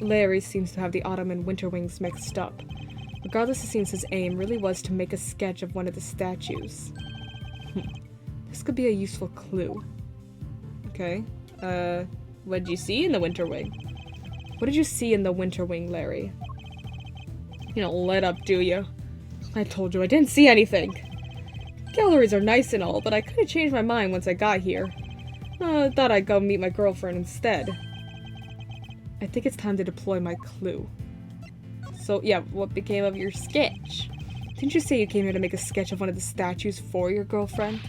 Larry seems to have the Autumn and Winter Wings mixed up. Regardless, it seems his aim really was to make a sketch of one of the statues. This could be a useful clue. Okay. What did you see in the Winter Wing? What did you see in the Winter Wing, Larry? You don't let up, do you? I told you I didn't see anything. Galleries are nice and all, but I kinda changed my mind once I got here. I thought I'd go meet my girlfriend instead. I think it's time to deploy my clue. So, yeah, what became of your sketch? Didn't you say you came here to make a sketch of one of the statues for your girlfriend?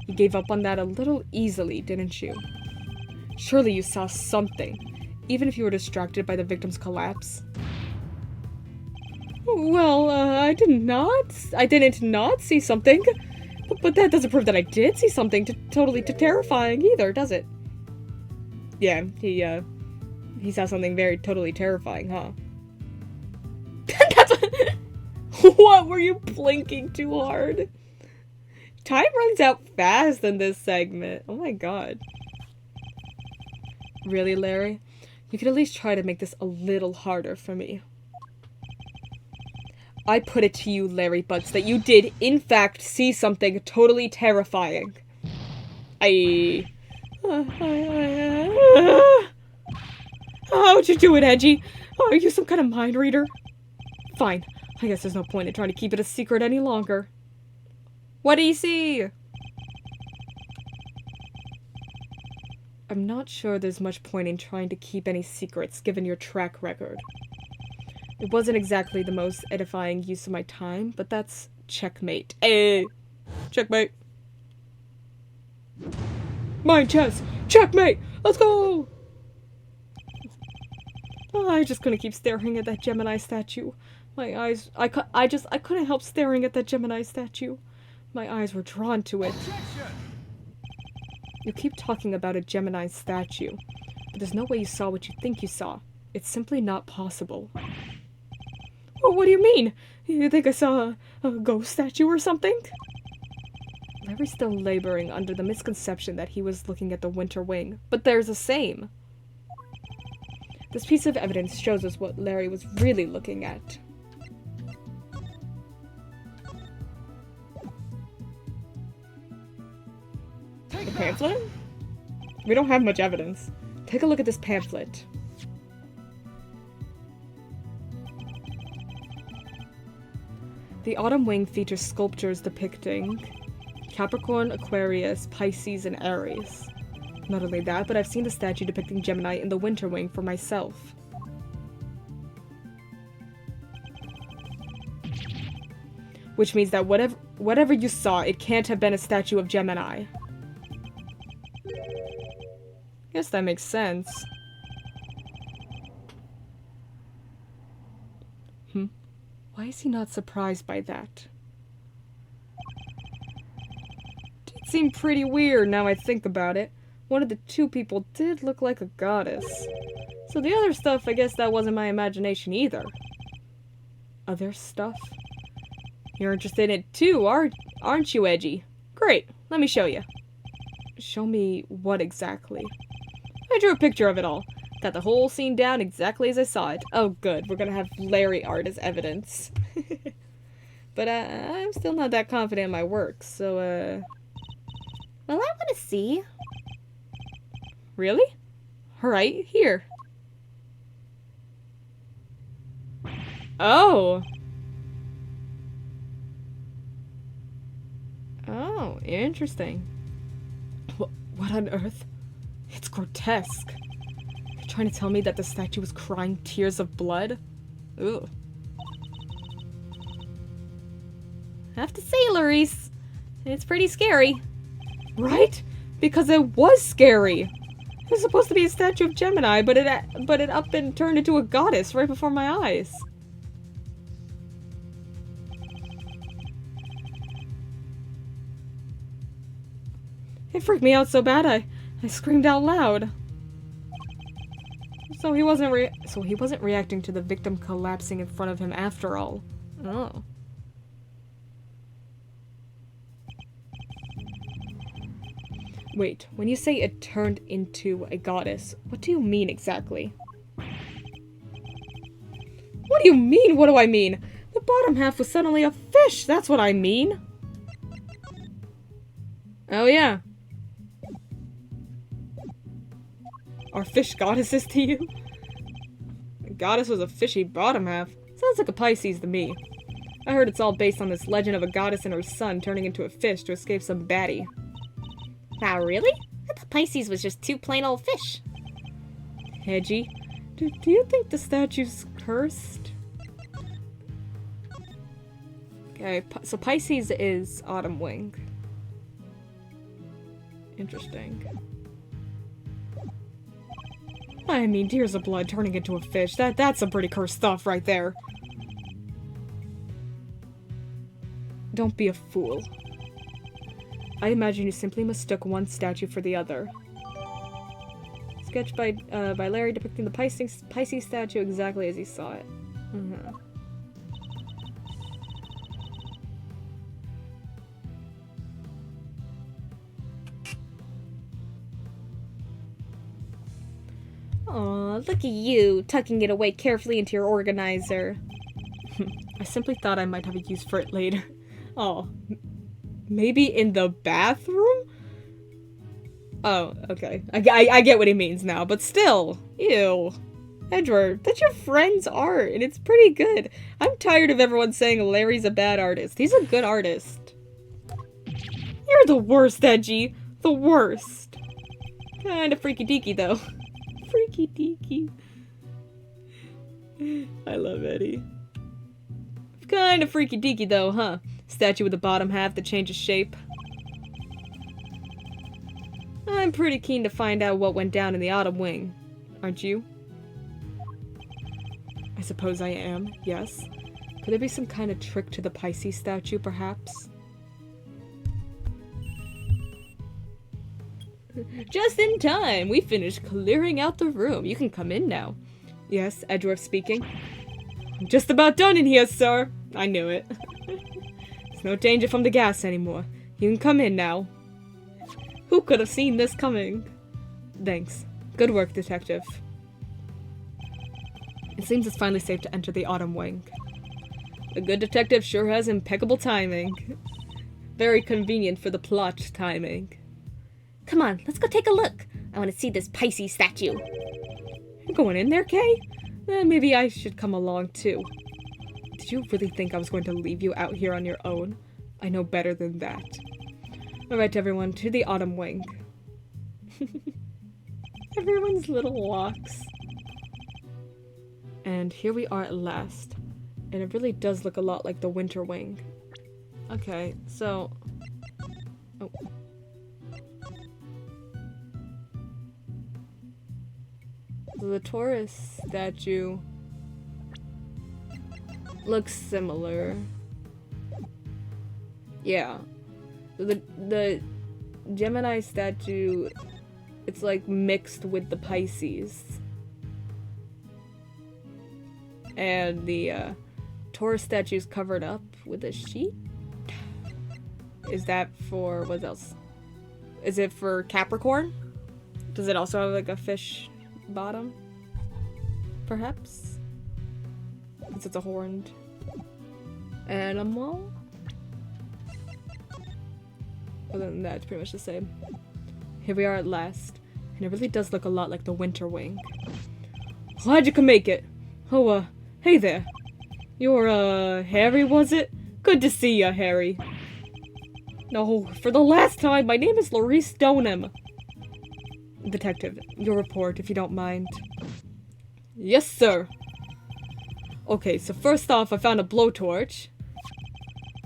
You gave up on that a little easily, didn't you? Surely you saw something, even if you were distracted by the victim's collapse. Well, I didn't not see something. But that doesn't prove that I did see something totally terrifying either, does it? Yeah, he saw something very totally terrifying, huh? That's what were you blinking too hard? Time runs out fast in this segment. Oh my god. Really, Larry? You could at least try to make this a little harder for me. I put it to you, Larry Butts, that you did, in fact, see something totally terrifying. How'd you do it, Edgy? Are you some kind of mind reader? Fine. I guess there's no point in trying to keep it a secret any longer. What do you see? I'm not sure there's much point in trying to keep any secrets, given your track record. It wasn't exactly the most edifying use of my time, but that's checkmate. Hey! Checkmate! Mine chess! Checkmate! Let's go! I just couldn't keep staring at that Gemini statue. My eyes... I couldn't help staring at that Gemini statue. My eyes were drawn to it. You keep talking about a Gemini statue, but there's no way you saw what you think you saw. It's simply not possible. Well, what do you mean? You think I saw a ghost statue or something? Larry's still laboring under the misconception that he was looking at the Winter Wing, but there's the same. This piece of evidence shows us what Larry was really looking at. The pamphlet? We don't have much evidence. Take a look at this pamphlet. The Autumn Wing features sculptures depicting Capricorn, Aquarius, Pisces, and Aries. Not only that, but I've seen the statue depicting Gemini in the Winter Wing for myself. Which means that whatever you saw, it can't have been a statue of Gemini. Guess that makes sense. Why is he not surprised by that? It seemed pretty weird now I think about it. One of the two people did look like a goddess. So the other stuff, I guess that wasn't my imagination either. Other stuff? You're interested in it too, aren't you, Edgy? Great, let me show you. Show me what exactly? I drew a picture of it all. Got the whole scene down exactly as I saw it. Oh good, we're gonna have Larry art as evidence. But I'm still not that confident in my work, so well, I want to see. Really? Alright, here. Oh! Oh, interesting. What on earth? It's grotesque. You're trying to tell me that the statue was crying tears of blood? Ugh. I have to say, Larice, it's pretty scary. Right? Because it was scary. It was supposed to be a statue of Gemini, but it up and turned into a goddess right before my eyes. It freaked me out so bad I screamed out loud. So he wasn't reacting to the victim collapsing in front of him after all. Oh. Wait, when you say it turned into a goddess, what do you mean exactly? What do you mean? What do I mean? The bottom half was suddenly a fish, that's what I mean. Oh yeah. Are fish goddesses to you? A goddess was a fishy bottom half. Sounds like a Pisces to me. I heard it's all based on this legend of a goddess and her son turning into a fish to escape some baddie. Wow, really? I thought Pisces was just two plain old fish. Edgy, do you think the statue's cursed? Okay, so Pisces is Autumn Wing. Interesting. I mean, tears of blood turning into a fish. That's some pretty cursed stuff right there. Don't be a fool. I imagine you simply mistook one statue for the other. Sketch by Larry depicting the Pisces statue exactly as he saw it. Mm-hmm. Aw, look at you, tucking it away carefully into your organizer. I simply thought I might have a use for it later. Oh. Maybe in the bathroom? Oh, okay. I get what he means now, but still. Ew. Edgeworth, that's your friend's art, and it's pretty good. I'm tired of everyone saying Larry's a bad artist. He's a good artist. You're the worst, Edgy. The worst. Kinda freaky deaky, though. Freaky deaky. I love Eddie. Kinda freaky deaky, though, huh? Statue with the bottom half that changes shape. I'm pretty keen to find out what went down in the Autumn Wing. Aren't you? I suppose I am, yes. Could there be some kind of trick to the Pisces statue, perhaps? Just in time! We finished clearing out the room. You can come in now. Yes, Edgeworth speaking. I'm just about done in here, sir. I knew it. There's no danger from the gas anymore. You can come in now. Who could have seen this coming? Thanks. Good work, detective. It seems it's finally safe to enter the Autumn Wing. The good detective sure has impeccable timing. Very convenient for the plot timing. Come on, let's go take a look. I want to see this Pisces statue. You're going in there, Kay? Maybe I should come along too. Did you really think I was going to leave you out here on your own? I know better than that. Alright, everyone, to the Autumn Wing. Everyone's little walks. And here we are at last. And it really does look a lot like the Winter Wing. Okay, so... Oh. The Taurus statue looks similar. Yeah. The Gemini statue, it's like mixed with the Pisces. And the Taurus statue is covered up with a sheet? Is that for, what else? Is it for Capricorn? Does it also have like a fish bottom? Perhaps? Since it's a horned animal? Other than that, it's pretty much the same. Here we are at last. And it really does look a lot like the winter wing. Glad you could make it. Oh, hey there. You're, Harry, was it? Good to see ya, Harry. No, for the last time, my name is Laurie Stoneham. Detective, your report, if you don't mind. Yes, sir. Okay, so first off, I found a blowtorch.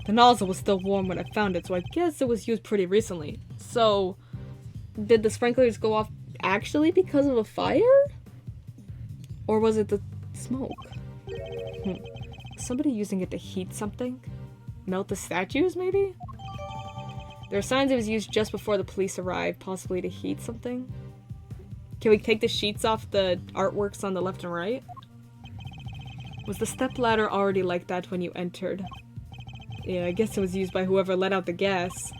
The nozzle was still warm when I found it, so I guess it was used pretty recently. So, did the sprinklers go off actually because of a fire? Or was it the smoke? Somebody using it to heat something? Melt the statues, maybe? There are signs it was used just before the police arrived, possibly to heat something. Can we take the sheets off the artworks on the left and right? Was the stepladder already like that when you entered? Yeah, I guess it was used by whoever let out the gas.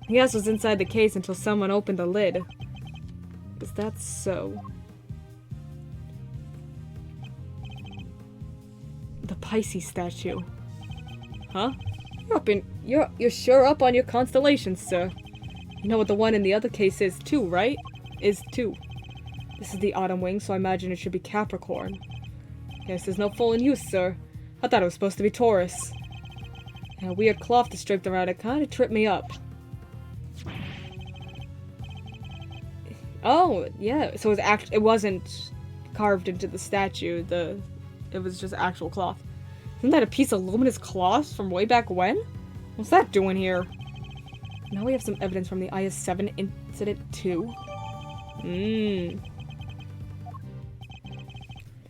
The gas was inside the case until someone opened the lid. Is that so? The Pisces statue. Huh? You're sure up on your constellations, sir. You know what the one in the other case is too, right? Is too. This is the autumn wing, so I imagine it should be Capricorn. Yes, there's no full in use, sir. I thought it was supposed to be Taurus. And a weird cloth that's draped around it kind of tripped me up. Oh, yeah. So it wasn't carved into the statue. It was just actual cloth. Isn't that a piece of luminous cloth from way back when? What's that doing here? Now we have some evidence from the IS-7 incident too.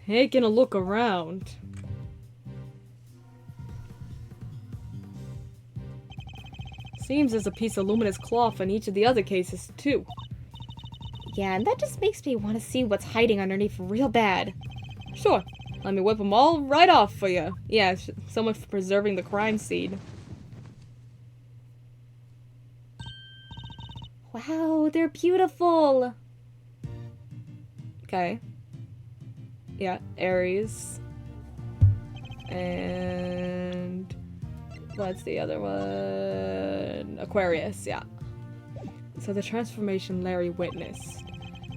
Taking a look around. Seems there's a piece of luminous cloth in each of the other cases too. Yeah, and that just makes me want to see what's hiding underneath real bad. Sure. Let me whip them all right off for you. Yeah, so much for preserving the crime scene. Wow, they're beautiful. Okay. Yeah, Aries. And what's the other one? Aquarius, yeah. So the transformation Larry witnessed.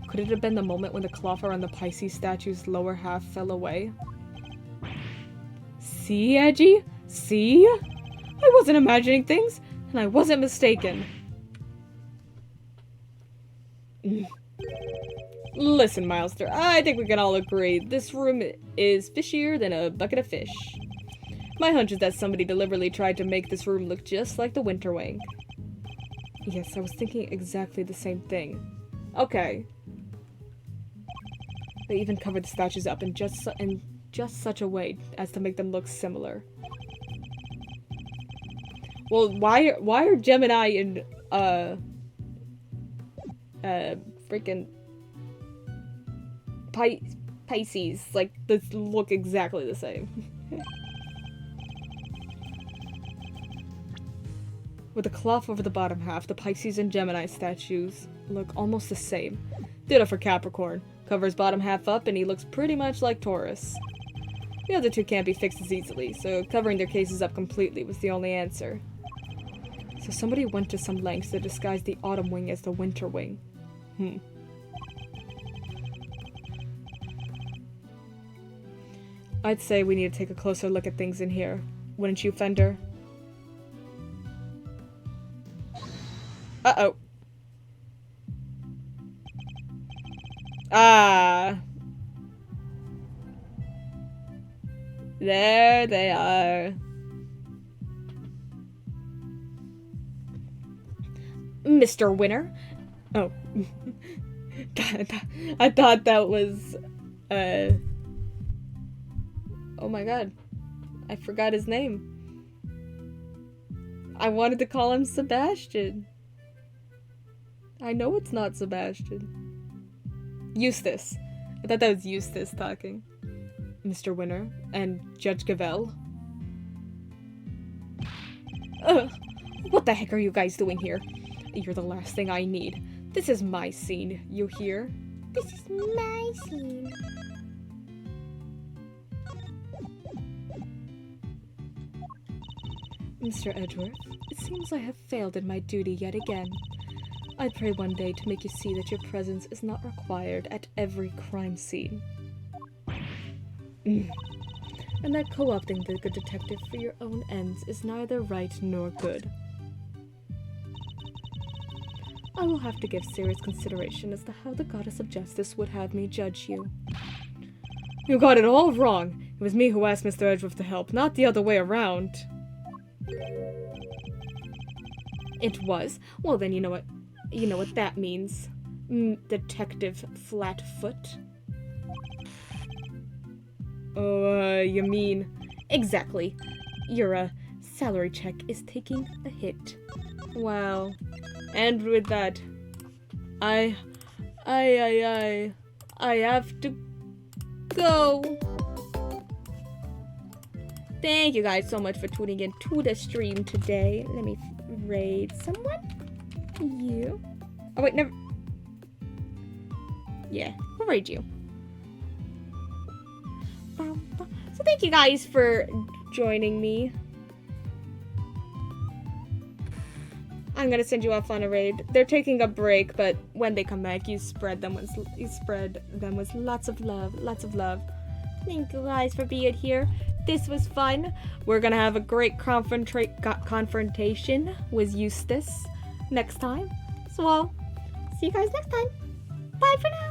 Could it have been the moment when the cloth around the Pisces statue's lower half fell away? See, Edgy? See? I wasn't imagining things, and I wasn't mistaken. Listen, Milester, I think we can all agree this room is fishier than a bucket of fish. My hunch is that somebody deliberately tried to make this room look just like the winter wing. Yes, I was thinking exactly the same thing. Okay. They even covered the statues up in just such a way as to make them look similar. Well, why are Gemini and freaking Pisces like this look exactly the same? With the cloth over the bottom half, the Pisces and Gemini statues look almost the same. Ditto for Capricorn. Covers bottom half up and he looks pretty much like Taurus. The other two can't be fixed as easily, so covering their cases up completely was the only answer. So somebody went to some lengths to disguise the autumn wing as the winter wing. I'd say we need to take a closer look at things in here. Wouldn't you, Fender? Uh-oh. Ah. There they are. Mr. Winner. Oh. God, I thought that was, oh my god. I forgot his name. I wanted to call him Sebastian. I know it's not Sebastian. Eustace. I thought that was Eustace talking. Mr. Winter and Judge Gavel. What the heck are you guys doing here? You're the last thing I need. This is my scene, you hear? This is my scene. Mr. Edgeworth, it seems I have failed in my duty yet again. I pray one day to make you see that your presence is not required at every crime scene. And that co-opting the good detective for your own ends is neither right nor good. I will have to give serious consideration as to how the goddess of justice would have me judge you. You got it all wrong. It was me who asked Mr. Edgeworth to help, not the other way around. It was? Well then you know what that means. Detective Flatfoot. Oh, you mean... Exactly. Your, salary check is taking a hit. Wow. And with that, I have to go. Thank you guys so much for tuning in to the stream today. Let me raid someone. You. Oh wait, never. Yeah, I'll raid you. So thank you guys for joining me. I'm gonna send you off on a raid. They're taking a break, but when they come back, you spread them with lots of love, lots of love. Thank you guys for being here. This was fun. We're gonna have a great confrontation with Eustace next time. So I'll see you guys next time. Bye for now.